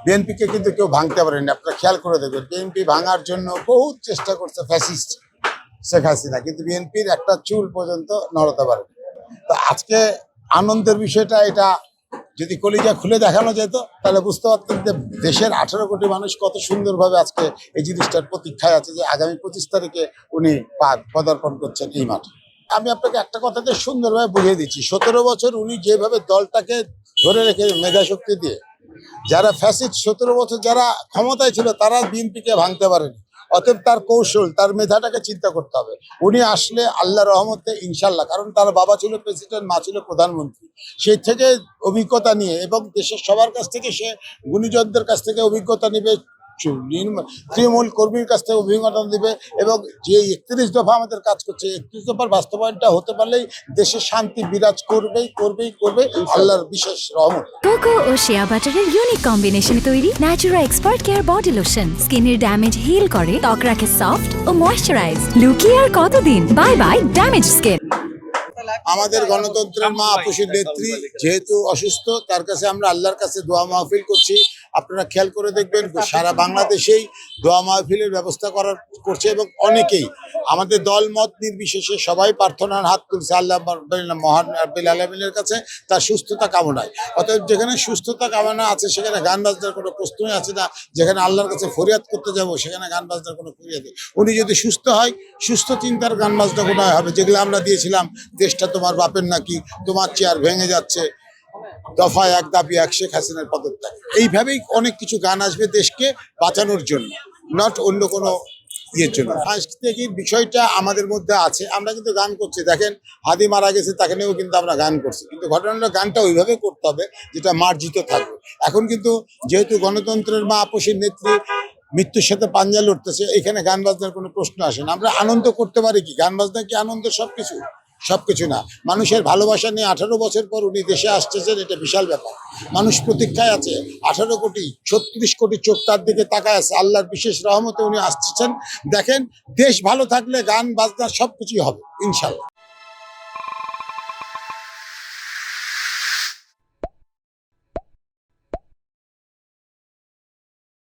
বিএনপিকে কিন্তু কেউ ভাঙতে পারেনি। আপনারা খেয়াল করে দেখবেন, বিএনপি ভাঙার জন্য বহুত চেষ্টা করছে ফ্যাসিস্ট শেখ হাসিনা, কিন্তু বিএনপির একটা চুল পর্যন্ত নড়াতে পারেনি। তো আজকে আনন্দের বিষয়টা এটা, যদি কলিজা খুলে দেখানো যেত তাহলে বুঝতে পারতেন যে দেশের 18 কোটি মানুষ কত সুন্দরভাবে আজকে এই জিনিসটার প্রতীক্ষায় আছে যে আগামী 25 তারিখে উনি পদার্পণ করছেন এই মাঠে। আমি আপনাকে একটা কথাতে সুন্দরভাবে বুঝিয়ে দিচ্ছি, 17 বছর উনি যেভাবে দলটাকে ধরে রেখে মেধাশক্তি দিয়ে, যারা ফ্যাসিস্ট 17 বছর যারা ক্ষমতায় ছিল তারা বিএনপিকে ভাঙতে পারেনি। অতএব তার কৌশল, তার মেধাটাকে চিন্তা করতে হবে। উনি আসলে আল্লাহ রহমতে ইনশাল্লাহ, কারণ তার বাবা ছিল প্রেসিডেন্ট, মা ছিল প্রধানমন্ত্রী, সেই থেকে অভিজ্ঞতা নিয়ে এবং দেশের সবার কাছ থেকে সে গুণীজনদের কাছ থেকে অভিজ্ঞতা নেবে, তৃণমূল কর্মীর কাছ থেকে অভিজ্ঞতা দিবে এবং যে 31 দফা আমাদের কাজ করছে, 31 দফার বাস্তবায়নটা হতে পারলেই দেশে শান্তি বিরাজ করবেই করবেই করবে আল্লাহর বিশেষ রহমত। কোকো ও শিয়া বাটারের ইউনিক কম্বিনেশনে তৈরি Natura expert care body lotion স্কিনের ড্যামেজ হিল করে, ত্বক রাখে সফট ও ময়েশ্চারাইজ। লুকিয়ে আর কতদিন, বাই বাই ড্যামেজ স্কিন। আমাদের গণতন্ত্রের মা আপসীর নেত্রী যেহেতু অসুস্থ, তার কাছে আমরা আল্লাহর কাছে দোয়া মাহফিল করছি। আপনারা খেয়াল করে দেখবেন সারা বাংলাদেশেই দোয়া মাহফিলের ব্যবস্থা করছে এবং অনেকেই আমাদের দল মত নির্বিশেষে সবাই প্রার্থনার হাত তুলছে আল্লাহ মহান রাব্বিল আলামিনের কাছে তার সুস্থতা কামনায়। অতএব যেখানে সুস্থতা কামনা আছে সেখানে গান বাজনার কোনো প্রশ্নই আছে না। যেখানে আল্লাহর কাছে ফরিয়াদ করতে যাব সেখানে গান বাজনার কোনো ফরিয়াদ নেই। উনি যদি সুস্থ হয়, সুস্থ চিন্তার গান বাজনা কোনো হবে, যেগুলো আমরা দিয়েছিলাম, দেশটা তোমার বাপের নাকি, তোমার চেয়ার ভেঙে যাচ্ছে, দফা এক দাবি এক, শেখ হাসিনার পদত্যাগ, এইভাবেই অনেক কিছু গান আসবে দেশকে বাঁচানোর জন্য, নট অন্য কোনো ইয়ের জন্য। সাংস্কৃতিক বিষয়টা আমাদের মধ্যে আছে, আমরা কিন্তু গান করছি। দেখেন হাদি মারা গেছে, তাকে নিয়েও কিন্তু আমরা গান করছি, কিন্তু ঘটনাটা গানটা ওইভাবে করতে হবে যেটা মার্জিত থাকবে। এখন কিন্তু যেহেতু গণতন্ত্রের মা আপসীর নেত্রী মৃত্যুর সাথে পাঞ্জা লড়তেছে, এখানে গান বাজনার কোনো প্রশ্ন আসে না। আমরা আনন্দ করতে পারি কি, গান বাজনা কি আনন্দ? সবকিছু সবকিছু না। মানুষের ভালোবাসা নিয়ে 18 বছর পর উনি দেশে আসতেছেন, এটা বিশাল ব্যাপার। মানুষ প্রতীক্ষায় আছে, 18 কোটি 36 কোটি চোখ তার দিকে তাকায় আছে। আল্লাহর বিশেষ রহমতে উনি আসতেছেন। দেখেন, দেশ ভালো থাকলে গান বাজনা সবকিছুই হবে ইনশাল্লাহ।